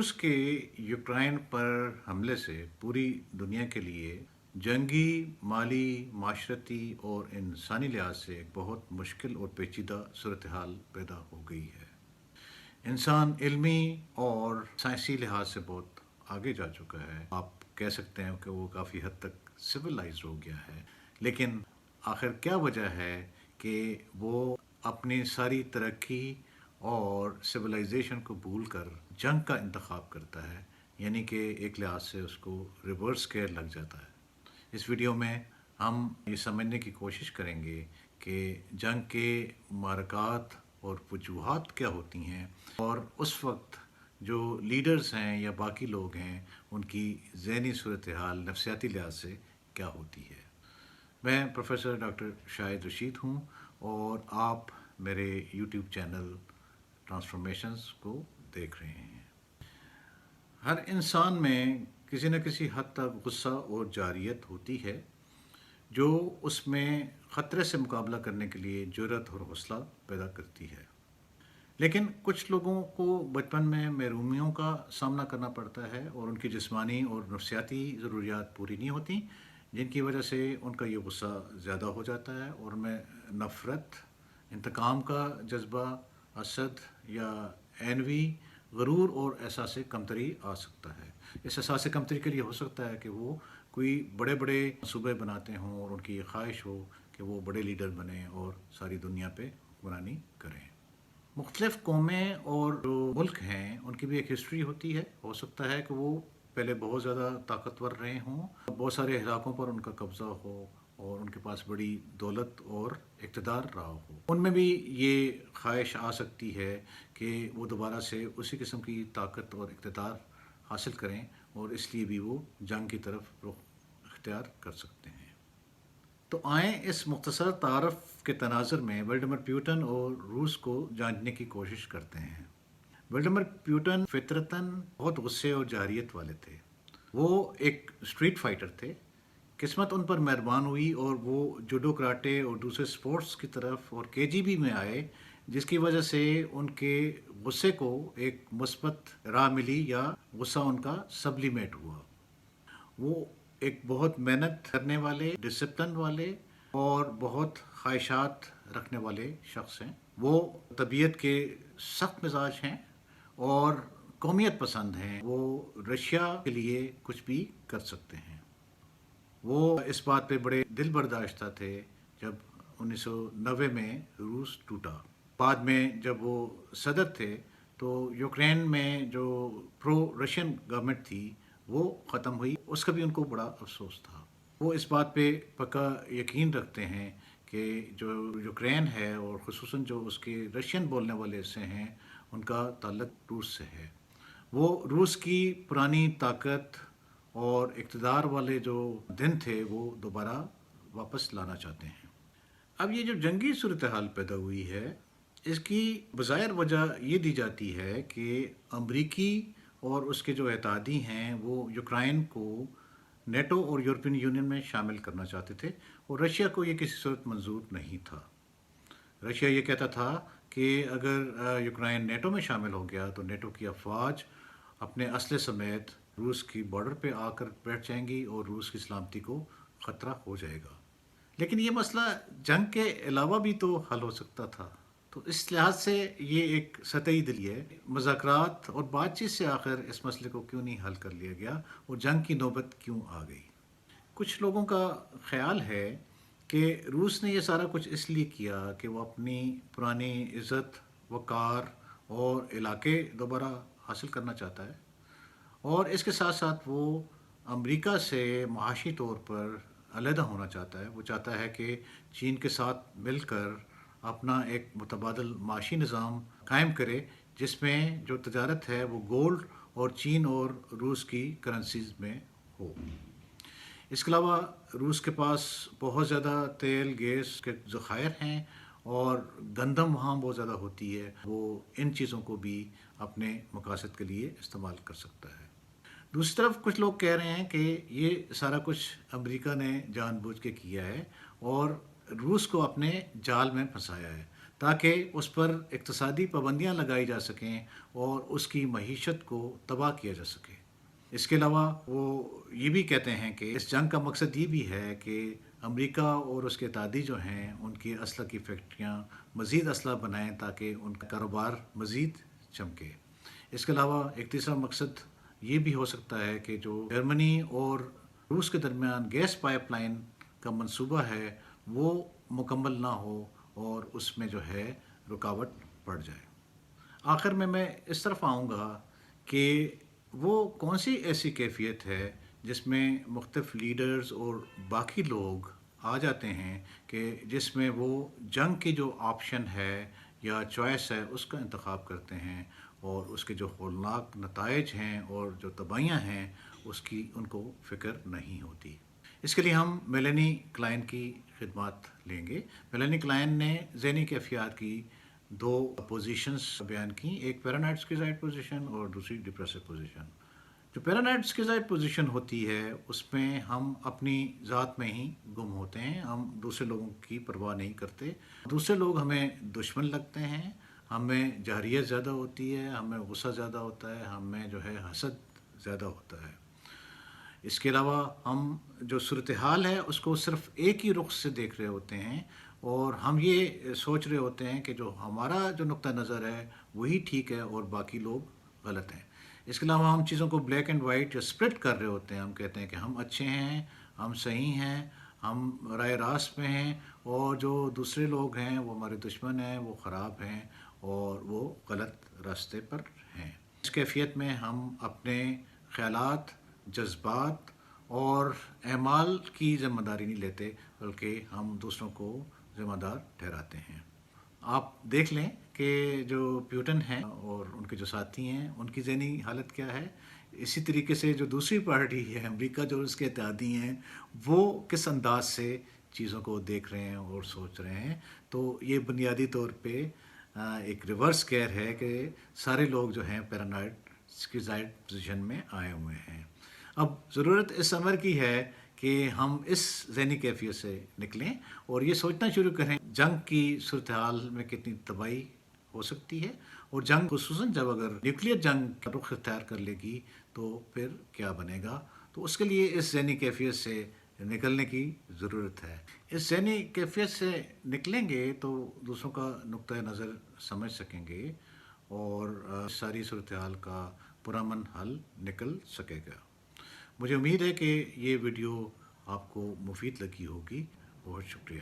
روس کے یوکرائن پر حملے سے پوری دنیا کے لیے جنگی، مالی، معاشرتی اور انسانی لحاظ سے ایک بہت مشکل اور پیچیدہ صورتحال پیدا ہو گئی ہے۔ انسان علمی اور سائنسی لحاظ سے بہت آگے جا چکا ہے۔ آپ کہہ سکتے ہیں کہ وہ کافی حد تک سویلائزڈ ہو گیا ہے، لیکن آخر کیا وجہ ہے کہ وہ اپنی ساری ترقی اور سویلائزیشن کو بھول کر جنگ کا انتخاب کرتا ہے، یعنی کہ ایک لحاظ سے اس کو ریورس گیئر لگ جاتا ہے۔ اس ویڈیو میں ہم یہ سمجھنے کی کوشش کریں گے کہ جنگ کے معرکات اور وجوہات کیا ہوتی ہیں، اور اس وقت جو لیڈرز ہیں یا باقی لوگ ہیں ان کی ذہنی صورتحال نفسیاتی لحاظ سے کیا ہوتی ہے۔ میں پروفیسر ڈاکٹر شاہد رشید ہوں اور آپ میرے یوٹیوب چینل ٹرانسفارمیشنز کو دیکھ رہے ہیں۔ ہر انسان میں کسی نہ کسی حد تک غصہ اور جارحیت ہوتی ہے جو اس میں خطرے سے مقابلہ کرنے کے لیے جرأت اور حوصلہ پیدا کرتی ہے، لیکن کچھ لوگوں کو بچپن میں محرومیوں کا سامنا کرنا پڑتا ہے اور ان کی جسمانی اور نفسیاتی ضروریات پوری نہیں ہوتی، جن کی وجہ سے ان کا یہ غصہ زیادہ ہو جاتا ہے اور ان میں نفرت، انتقام کا جذبہ، حسد یا انوی، غرور اور احساس کمتری آ سکتا ہے۔ اس احساس کمتری کے لیے ہو سکتا ہے کہ وہ کوئی بڑے بڑے منصوبے بناتے ہوں اور ان کی یہ خواہش ہو کہ وہ بڑے لیڈر بنیں اور ساری دنیا پہ حکمرانی کریں۔ مختلف قومیں اور جو ملک ہیں ان کی بھی ایک ہسٹری ہوتی ہے۔ ہو سکتا ہے کہ وہ پہلے بہت زیادہ طاقتور رہے ہوں، بہت سارے علاقوں پر ان کا قبضہ ہو اور ان کے پاس بڑی دولت اور اقتدار رہا ہو۔ ان میں بھی یہ خواہش آ سکتی ہے کہ وہ دوبارہ سے اسی قسم کی طاقت اور اقتدار حاصل کریں، اور اس لیے بھی وہ جنگ کی طرف رخ اختیار کر سکتے ہیں۔ تو آئیں اس مختصر تعارف کے تناظر میں ولڈیمر پیوٹن اور روس کو جاننے کی کوشش کرتے ہیں۔ ولڈیمر پیوٹن فطرتاً بہت غصے اور جارحیت والے تھے۔ وہ ایک اسٹریٹ فائٹر تھے۔ قسمت ان پر مہربان ہوئی اور وہ جوڈو، کراٹے اور دوسرے سپورٹس کی طرف اور KGB میں آئے، جس کی وجہ سے ان کے غصے کو ایک مثبت راہ ملی یا غصہ ان کا سبلیمیٹ ہوا۔ وہ ایک بہت محنت کرنے والے، ڈسپلن والے اور بہت خواہشات رکھنے والے شخص ہیں۔ وہ طبیعت کے سخت مزاج ہیں اور قومیت پسند ہیں۔ وہ رشیا کے لیے کچھ بھی کر سکتے ہیں۔ وہ اس بات پہ بڑے دل برداشتہ تھے جب 1990 میں روس ٹوٹا۔ بعد میں جب وہ صدر تھے تو یوکرین میں جو پرو رشین گورنمنٹ تھی وہ ختم ہوئی، اس کا بھی ان کو بڑا افسوس تھا۔ وہ اس بات پہ پکا یقین رکھتے ہیں کہ جو یوکرین ہے اور خصوصاً جو اس کے رشین بولنے والے حصے ہیں ان کا تعلق روس سے ہے۔ وہ روس کی پرانی طاقت اور اقتدار والے جو دن تھے وہ دوبارہ واپس لانا چاہتے ہیں۔ اب یہ جو جنگی صورتحال پیدا ہوئی ہے اس کی بظاہر وجہ یہ دی جاتی ہے کہ امریکی اور اس کے جو اتحادی ہیں وہ یوکرائن کو نیٹو اور یورپین یونین میں شامل کرنا چاہتے تھے، اور رشیا کو یہ کسی صورت منظور نہیں تھا۔ رشیا یہ کہتا تھا کہ اگر یوکرائن نیٹو میں شامل ہو گیا تو نیٹو کی افواج اپنے اسلحے سمیت روس کی بارڈر پہ آ کر بیٹھ جائیں گی اور روس کی سلامتی کو خطرہ ہو جائے گا۔ لیکن یہ مسئلہ جنگ کے علاوہ بھی تو حل ہو سکتا تھا، تو اس لحاظ سے یہ ایک سطحی دلی ہے۔ مذاکرات اور بات چیت سے آخر اس مسئلے کو کیوں نہیں حل کر لیا گیا اور جنگ کی نوبت کیوں آ گئی؟ کچھ لوگوں کا خیال ہے کہ روس نے یہ سارا کچھ اس لیے کیا کہ وہ اپنی پرانی عزت، وقار اور علاقے دوبارہ حاصل کرنا چاہتا ہے، اور اس کے ساتھ ساتھ وہ امریکہ سے معاشی طور پر علیحدہ ہونا چاہتا ہے۔ وہ چاہتا ہے کہ چین کے ساتھ مل کر اپنا ایک متبادل معاشی نظام قائم کرے جس میں جو تجارت ہے وہ گولڈ اور چین اور روس کی کرنسیز میں ہو۔ اس کے علاوہ روس کے پاس بہت زیادہ تیل، گیس کے ذخائر ہیں اور گندم وہاں بہت زیادہ ہوتی ہے۔ وہ ان چیزوں کو بھی اپنے مقاصد کے لیے استعمال کر سکتا ہے۔ دوسری طرف کچھ لوگ کہہ رہے ہیں کہ یہ سارا کچھ امریکہ نے جان بوجھ کے کیا ہے اور روس کو اپنے جال میں پھنسایا ہے تاکہ اس پر اقتصادی پابندیاں لگائی جا سکیں اور اس کی معیشت کو تباہ کیا جا سکے۔ اس کے علاوہ وہ یہ بھی کہتے ہیں کہ اس جنگ کا مقصد یہ بھی ہے کہ امریکہ اور اس کے اتحادی جو ہیں ان کی اسلحہ کی فیکٹریاں مزید اسلحہ بنائیں تاکہ ان کا کاروبار مزید چمکے۔ اس کے علاوہ ایک تیسرا مقصد یہ بھی ہو سکتا ہے کہ جو جرمنی اور روس کے درمیان گیس پائپ لائن کا منصوبہ ہے وہ مکمل نہ ہو اور اس میں جو ہے رکاوٹ پڑ جائے۔ آخر میں اس طرف آؤں گا کہ وہ کون سی ایسی کیفیت ہے جس میں مختلف لیڈرز اور باقی لوگ آ جاتے ہیں کہ جس میں وہ جنگ کی جو آپشن ہے یا چوائس ہے اس کا انتخاب کرتے ہیں اور اس کے جو ہولناک نتائج ہیں اور جو تباہیاں ہیں اس کی ان کو فکر نہیں ہوتی۔ اس کے لیے ہم میلانی کلائن کی خدمات لیں گے۔ میلانی کلائن نے ذہنی کیفیات کی دو پوزیشنز بیان کی، ایک پیرانوئڈ سکیزوئڈ پوزیشن اور دوسری ڈپریسو پوزیشن۔ جو پیرانوئڈ سکیزوئڈ پوزیشن ہوتی ہے اس میں ہم اپنی ذات میں ہی گم ہوتے ہیں، ہم دوسرے لوگوں کی پرواہ نہیں کرتے، دوسرے لوگ ہمیں دشمن لگتے ہیں، ہمیں جاہلیت زیادہ ہوتی ہے، ہمیں غصہ زیادہ ہوتا ہے، ہمیں جو ہے حسد زیادہ ہوتا ہے۔ اس کے علاوہ ہم جو صورتحال ہے اس کو صرف ایک ہی رخ سے دیکھ رہے ہوتے ہیں اور ہم یہ سوچ رہے ہوتے ہیں کہ جو ہمارا جو نقطہ نظر ہے وہی ٹھیک ہے اور باقی لوگ غلط ہیں۔ اس کے علاوہ ہم چیزوں کو بلیک اینڈ وائٹ یا سپلٹ کر رہے ہوتے ہیں، ہم کہتے ہیں کہ ہم اچھے ہیں، ہم صحیح ہیں، ہم راہ راست میں ہیں اور جو دوسرے لوگ ہیں وہ ہمارے دشمن ہیں، وہ خراب ہیں اور وہ غلط راستے پر ہیں۔ اس کیفیت میں ہم اپنے خیالات، جذبات اور اعمال کی ذمہ داری نہیں لیتے بلکہ ہم دوسروں کو ذمہ دار ٹھہراتے ہیں۔ آپ دیکھ لیں کہ جو پیوٹن ہیں اور ان کے جو ساتھی ہیں ان کی ذہنی حالت کیا ہے، اسی طریقے سے جو دوسری پارٹی ہے امریکہ جو اس کے اتحادی ہیں وہ کس انداز سے چیزوں کو دیکھ رہے ہیں اور سوچ رہے ہیں۔ تو یہ بنیادی طور پہ ایک ریورس گیئر ہے کہ سارے لوگ جو ہیں پیرانوئڈ سکیزوئڈ پوزیشن میں آئے ہوئے ہیں۔ اب ضرورت اس امر کی ہے کہ ہم اس ذہنی کیفیت سے نکلیں اور یہ سوچنا شروع کریں جنگ کی صورتحال میں کتنی تباہی ہو سکتی ہے اور جنگ خصوصاً جب اگر نیوکلیئر جنگ کا رخ اختیار کر لے گی تو پھر کیا بنے گا۔ تو اس کے لیے اس ذہنی کیفیت سے نکلنے کی ضرورت ہے۔ اس ذہنی کیفیت سے نکلیں گے تو دوسروں کا نقطہ نظر سمجھ سکیں گے اور ساری صورتحال کا پرامن حل نکل سکے گا۔ مجھے امید ہے کہ یہ ویڈیو آپ کو مفید لگی ہوگی۔ بہت شکریہ۔